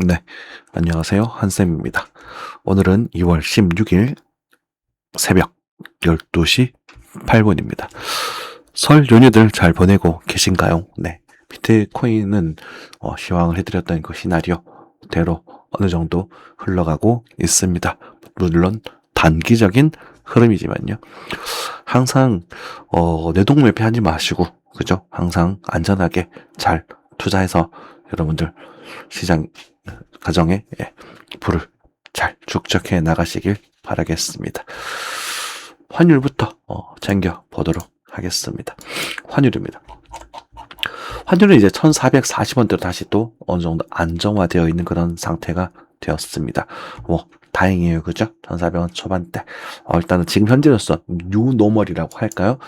네, 안녕하세요. 한쌤입니다. 오늘은 2월 16일 새벽 12시 8분입니다. 설 연휴들 잘 보내고 계신가요? 네, 비트코인은 시황을 해드렸던 그 시나리오대로 어느 정도 흘러가고 있습니다. 물론 단기적인 흐름이지만요. 항상 내동매매하지 마시고, 그죠? 항상 안전하게 잘 투자해서 여러분들 시장 가정에 불을 잘 축적해 나가시길 바라겠습니다. 환율부터 챙겨 보도록 하겠습니다. 환율입니다. 환율은 이제 1440원대로 다시 또 어느 정도 안정화되어 있는 그런 상태가 되었습니다. 다행이에요. 그죠? 1400원 초반대. 일단은 지금 현재로서 뉴노멀이라고 할까요?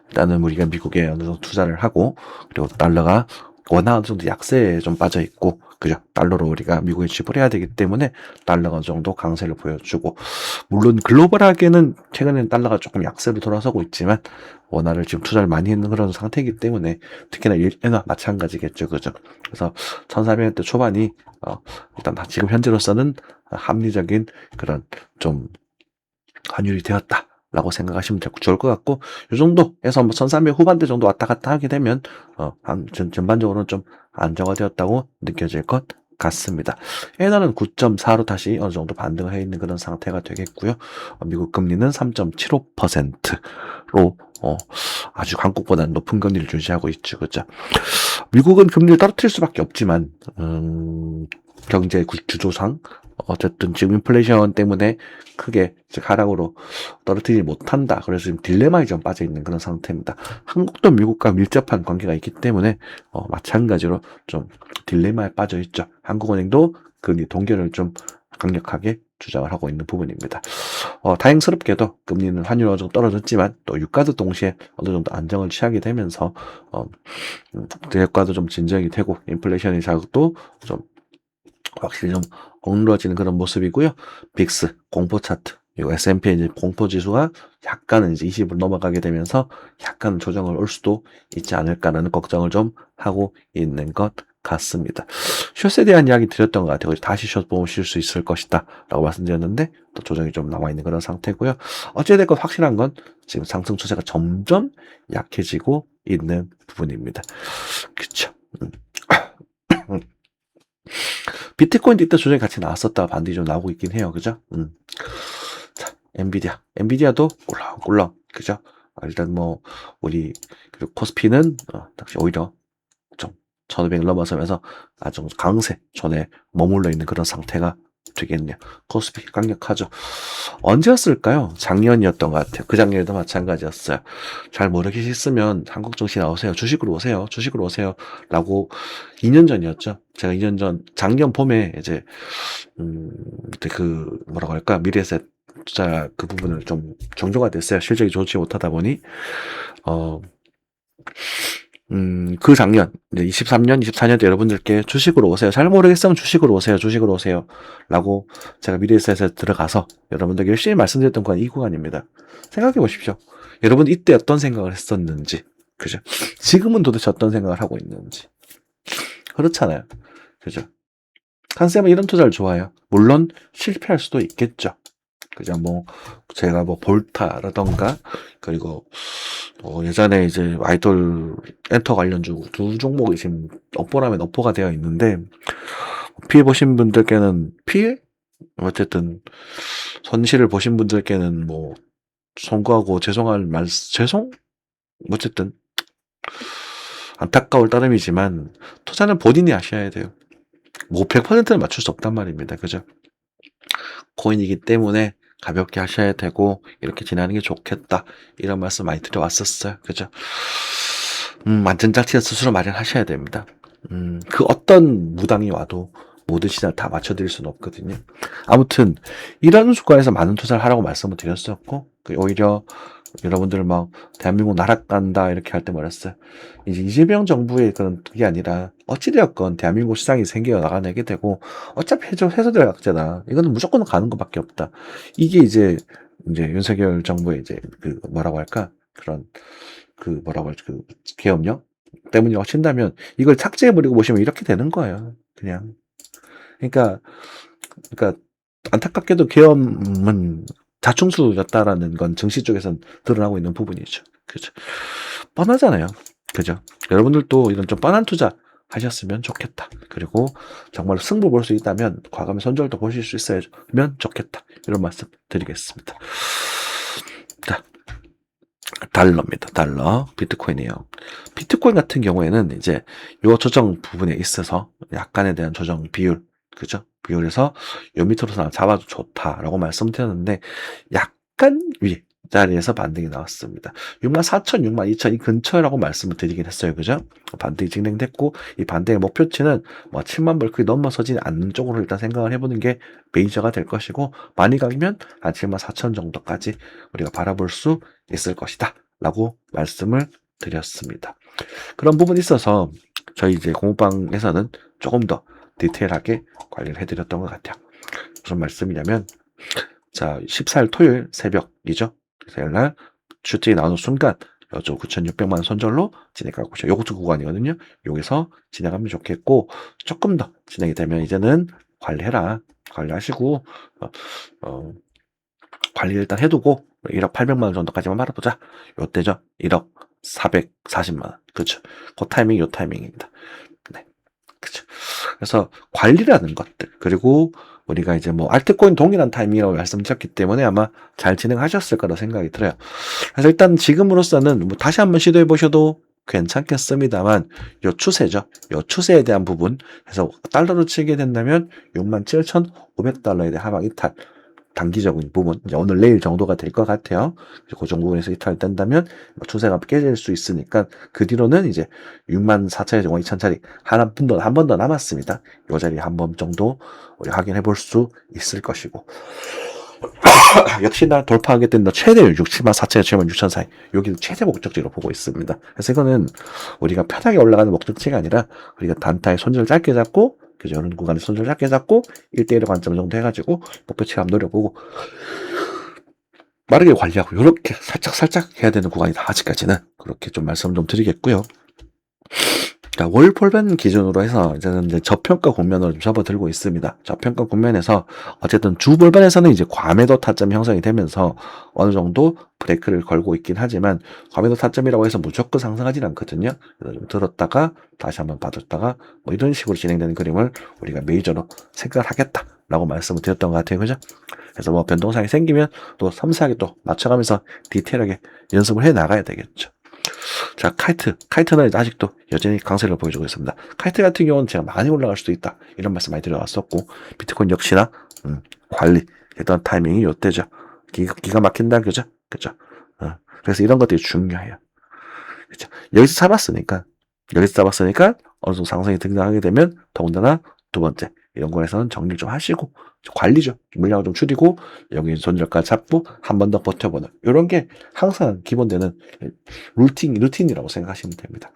일단은 우리가 미국에 어느 정도 투자를 하고, 그리고 달러가 워낙 어느 정도 약세에 좀 빠져 있고, 그죠? 달러로 우리가 미국에 지불해야 되기 때문에 달러가 어느 정도 강세를 보여주고, 물론 글로벌하게는 최근에는 달러가 조금 약세로 돌아서고 있지만, 원화를 지금 투자를 많이 했는 그런 상태이기 때문에, 특히나 일에나 마찬가지겠죠. 그죠? 그래서 1400원대 초반이 일단 지금 현재로서는 합리적인 그런 좀 환율이 되었다라고 생각하시면 좋을 것 같고, 이 정도에서 뭐 1300 후반대 정도 왔다 갔다 하게 되면 전반적으로는 좀 안정화되었다고 느껴질 것 같습니다. 엔화는 9.4로 다시 어느 정도 반등을 해 있는 그런 상태가 되겠고요. 미국 금리는 3.75%로 아주 한국보다는 높은 금리를 유지하고 있죠. 그죠? 미국은 금리를 떨어뜨릴 수밖에 없지만 경제 구조상 어쨌든 지금 인플레이션 때문에 크게 하락으로 떨어뜨리지 못한다. 그래서 지금 딜레마에 좀 빠져 있는 그런 상태입니다. 한국도 미국과 밀접한 관계가 있기 때문에 마찬가지로 좀 딜레마에 빠져 있죠. 한국은행도 금리 동결을 좀 강력하게 주장을 하고 있는 부분입니다. 다행스럽게도 금리는 환율이 어느 정도 떨어졌지만 또 유가도 동시에 어느 정도 안정을 취하게 되면서 대가도 좀 진정이 되고 인플레이션의 자극도 좀 확실히 좀 억눌러지는 그런 모습이고요. 빅스 공포 차트 그리고 S&P 이제 공포 지수가 약간은 이제 20을 넘어가게 되면서 약간 조정을 올 수도 있지 않을까라는 걱정을 좀 하고 있는 것 같습니다. 숏에 대한 이야기 드렸던 것 같아요. 다시 숏 보실 수 있을 것이다 라고 말씀드렸는데 또 조정이 좀 남아있는 그런 상태고요. 어찌됐건 확실한 건 지금 상승 추세가 점점 약해지고 있는 부분입니다. 그쵸. 비트코인도 이때 조정이 같이 나왔었다가 반등이 좀 나오고 있긴 해요. 그죠? 자, 엔비디아도 꿀렁꿀렁. 그죠? 일단 뭐, 우리, 그리고 코스피는, 역시 오히려 좀 1500을 넘어서면서 아주 강세 존에 머물러 있는 그런 상태가 되겠네요. 코스피 강력하죠. 언제였을까요? 작년이었던 것 같아요. 그 작년에도 마찬가지였어요. 잘 모르겠으면 한국 증시 나오세요. 주식으로 오세요. 주식으로 오세요. 라고 2년 전이었죠. 제가 2년 전, 작년 봄에 이제, 뭐라고 할까, 미래에셋 투자 그 부분을 좀 정조가 됐어요. 실적이 좋지 못하다 보니, 그 작년, 이제 23년, 24년 때 여러분들께 주식으로 오세요. 잘 모르겠으면 주식으로 오세요. 주식으로 오세요. 라고 제가 미래에셋에 들어가서 여러분들께 열심히 말씀드렸던 구간 이 구간입니다. 생각해 보십시오. 여러분 이때 어떤 생각을 했었는지, 그죠? 지금은 도대체 어떤 생각을 하고 있는지. 그렇잖아요. 그죠? 한쌤은 이런 투자를 좋아해요. 물론 실패할 수도 있겠죠. 그죠? 제가 볼타라던가, 그리고, 예전에 이제 아이돌 엔터 관련주 두 종목이 지금 업보라면 업보가 되어 있는데, 피해 보신 분들께는 피해? 어쨌든, 손실을 보신 분들께는 송구하고 죄송? 어쨌든, 안타까울 따름이지만, 투자는 본인이 아셔야 돼요. 100%는 맞출 수 없단 말입니다. 그죠? 코인이기 때문에 가볍게 하셔야 되고 이렇게 지나는 게 좋겠다 이런 말씀 많이 드려왔었어요. 그죠? 안전장치는 스스로 마련하셔야 됩니다. 그 어떤 무당이 와도 모든 시장 다 맞춰드릴 수는 없거든요. 아무튼 이런 수가에서 많은 투자를 하라고 말씀을 드렸었고 오히려 여러분들 대한민국 나락간다 이렇게 할 때 말했어요. 이제 이재명 정부의 그런 그게 아니라 어찌되었건 대한민국 시장이 생겨 나가게 되고 어차피 해소될 각자다. 이거는 무조건 가는 것밖에 없다. 이게 이제 윤석열 정부의 이제 뭐라고 할까 그런 뭐라고 할까 계엄령 때문이라고 친다면 이걸 삭제해버리고 보시면 이렇게 되는 거예요. 그냥 그러니까 안타깝게도 계엄은 자충수였다라는 건 증시 쪽에선 드러나고 있는 부분이죠. 그죠? 뻔하잖아요. 그죠? 여러분들도 이런 좀 뻔한 투자 하셨으면 좋겠다. 그리고 정말 승부 볼 수 있다면 과감히 손절도 보실 수 있으면 좋겠다. 이런 말씀 드리겠습니다. 자, 달러입니다. 달러. 비트코인이에요. 비트코인 같은 경우에는 이제 요 조정 부분에 있어서 약간에 대한 조정 비율, 그죠? 비율에서 요 밑으로 잡아도 좋다라고 말씀드렸는데 약간 위 자리에서 반등이 나왔습니다. 64,000, 62,000 이 근처라고 말씀을 드리긴 했어요. 그죠? 반등이 진행됐고 이 반등의 목표치는 뭐 7만 불 크게 넘어서지는 않는 쪽으로 일단 생각을 해보는 게 메이저가 될 것이고 많이 가면 한 74,000 정도까지 우리가 바라볼 수 있을 것이다 라고 말씀을 드렸습니다. 그런 부분이 있어서 저희 이제 공부방에서는 조금 더 디테일하게 관리를 해드렸던 것 같아요. 무슨 말씀이냐면 자 14일 토요일 새벽이죠. 토요일날 슈팅이 나오는 순간 여조 9,600만 원 손절로 진행하고 있어요. 요것도 구간이거든요. 여기서 진행하면 좋겠고 조금 더 진행이 되면 이제는 관리해라. 관리하시고 관리를 일단 해두고 1억 800만 원 정도까지만 말아보자. 요때죠. 1억 440만 원. 그렇죠. 그 타이밍 요 타이밍입니다. 네. 그렇죠. 그래서 관리라는 것들 그리고 우리가 이제 뭐 알트코인 동일한 타이밍이라고 말씀드렸기 때문에 아마 잘 진행하셨을 거라 생각이 들어요. 그래서 일단 지금으로서는 뭐 다시 한번 시도해 보셔도 괜찮겠습니다만 요 추세죠. 요 추세에 대한 부분 그래서 달러로 치게 된다면 67,500달러에 대한 하방 이탈 단기적인 부분 이제 오늘 내일 정도가 될 것 같아요. 그 정도 부분에서 이탈된다면 추세가 깨질 수 있으니까 그 뒤로는 이제 64,000, 2,000짜리 한 번 더 남았습니다. 이 자리 한 번 정도 우리 확인해 볼 수 있을 것이고 역시나 돌파하게 된다 최대율 64,000, 76,000 사이 여기는 최대 목적지로 보고 있습니다. 그래서 이거는 우리가 편하게 올라가는 목적지가 아니라 우리가 단타의 손절을 짧게 잡고 그죠? 이런 구간에 손절 짧게 잡고 1대1의 관점 정도 해가지고 목표치 한번 노려보고 빠르게 관리하고 이렇게 살짝 해야 되는 구간이다. 아직까지는 그렇게 좀 말씀 좀 드리겠고요. 그러니까 월 폴밴 기준으로 해서 이제는 이제 저평가 국면으로 좀 접어들고 있습니다. 저평가 국면에서 어쨌든 주 볼반에서는 이제 과매도 타점이 형성이 되면서 어느 정도 브레이크를 걸고 있긴 하지만 과매도 타점이라고 해서 무조건 상승하진 않거든요. 그래서 좀 들었다가 다시 한번 받았다가 뭐 이런 식으로 진행되는 그림을 우리가 메이저로 생각을 하겠다라고 말씀을 드렸던 것 같아요. 그죠? 그래서 뭐 변동사항이 생기면 또 섬세하게 또 맞춰가면서 디테일하게 연습을 해 나가야 되겠죠. 자, 카이트는 아직도 여전히 강세를 보여주고 있습니다. 카이트 같은 경우는 제가 많이 올라갈 수도 있다. 이런 말씀 많이 드려왔었고, 비트코인 역시나, 관리. 일단 타이밍이 요때죠. 기가 막힌다, 그죠? 그죠? 그래서 이런 것들이 중요해요. 그죠? 여기서 잡았으니까, 어느 정도 상승이 등장하게 되면, 더군다나 두 번째, 이런 거에서는 정리를 좀 하시고, 관리죠. 물량을 좀 줄이고, 여기 손절가 잡고, 한 번 더 버텨보는. 이런 게 항상 기본되는 루틴이라고 생각하시면 됩니다.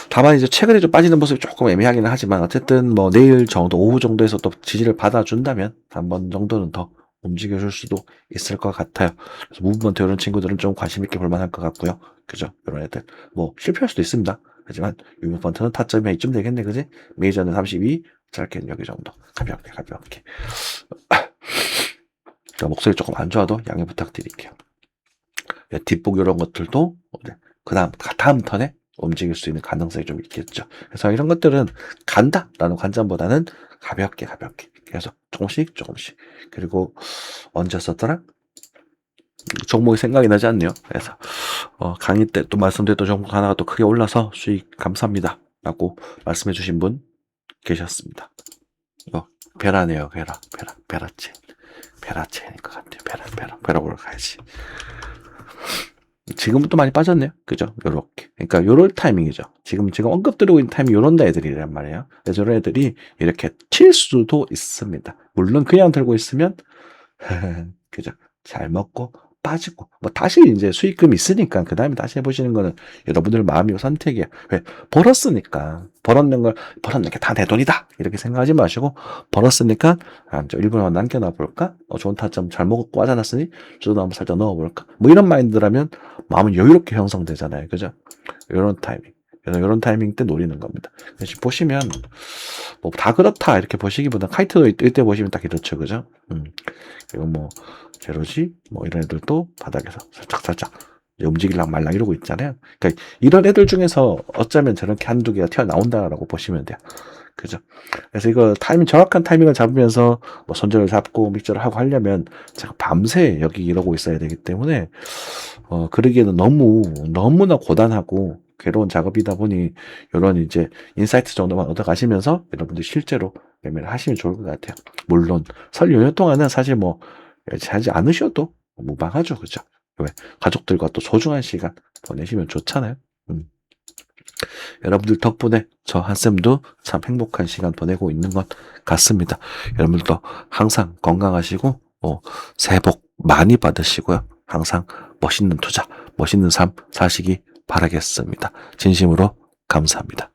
다만 이제 최근에 좀 빠지는 모습이 조금 애매하기는 하지만, 어쨌든 뭐 내일 정도, 오후 정도에서 또 지지를 받아준다면, 한 번 정도는 더 움직여줄 수도 있을 것 같아요. 그래서 무브먼트 이런 친구들은 좀 관심 있게 볼만할 것 같고요. 그죠? 이런 애들. 뭐 실패할 수도 있습니다. 하지만 무브먼트는 타점이 이쯤 되겠네, 그지? 메이저는 32, 짧게는 여기 정도. 가볍게. 목소리 조금 안 좋아도 양해 부탁드릴게요. 뒷북 이런 것들도 다음 턴에 움직일 수 있는 가능성이 좀 있겠죠. 그래서 이런 것들은 간다라는 관점보다는 가볍게 그래서 조금씩 그리고 언제 썼더라? 종목이 생각이 나지 않네요. 그래서 강의 때 또 말씀드렸던 종목 하나가 또 크게 올라서 수익 감사합니다 라고 말씀해 주신 분 계셨습니다. 이거 베라네요. 베라체인 것 같아요. 베라 보러 가야지. 지금부터 많이 빠졌네요. 그죠? 요렇게. 그러니까 요럴 타이밍이죠. 지금 언급드리고 있는 타이밍 요런 애들이란 말이에요. 그래서 이런 애들이 이렇게 칠 수도 있습니다. 물론 그냥 들고 있으면 그죠? 잘 먹고 빠지고 뭐 다시 이제 수익금이 있으니까 그 다음에 다시 해보시는 거는 여러분들 마음이고 선택이에요. 왜? 벌었는 게 다 내 돈이다 이렇게 생각하지 마시고 벌었으니까 저 1분만 남겨놔 볼까? 좋은 타점 잘 먹고 빠져놨으니 저도 한번 살짝 넣어볼까? 뭐 이런 마인드라면 마음은 여유롭게 형성되잖아요. 그죠? 이런 타이밍 때 노리는 겁니다. 보시면 뭐 다 그렇다 이렇게 보시기보다 카이트도 이때 보시면 딱 이렇죠, 그죠? 그리고 뭐 제로지 뭐 이런 애들도 바닥에서 살짝 움직일랑 말랑 이러고 있잖아요. 그러니까 이런 애들 중에서 어쩌면 저렇게 한두 개가 튀어나온다라고 보시면 돼요. 그죠? 그래서 이거 정확한 타이밍을 잡으면서 뭐 손절을 잡고 믹저를 하고 하려면 제가 밤새 여기 이러고 있어야 되기 때문에 그러기에는 너무나 고단하고 괴로운 작업이다 보니 이런 이제 인사이트 정도만 얻어가시면서 여러분들 실제로 매매를 하시면 좋을 것 같아요. 물론 설 연휴 동안은 사실 뭐 하지 않으셔도 무방하죠, 그죠? 왜 가족들과 또 소중한 시간 보내시면 좋잖아요. 음. 여러분들 덕분에 저 한쌤도 참 행복한 시간 보내고 있는 것 같습니다. 여러분들도 항상 건강하시고 새해 복 많이 받으시고요. 항상 멋있는 투자, 멋있는 삶 사시기 바라겠습니다. 진심으로 감사합니다.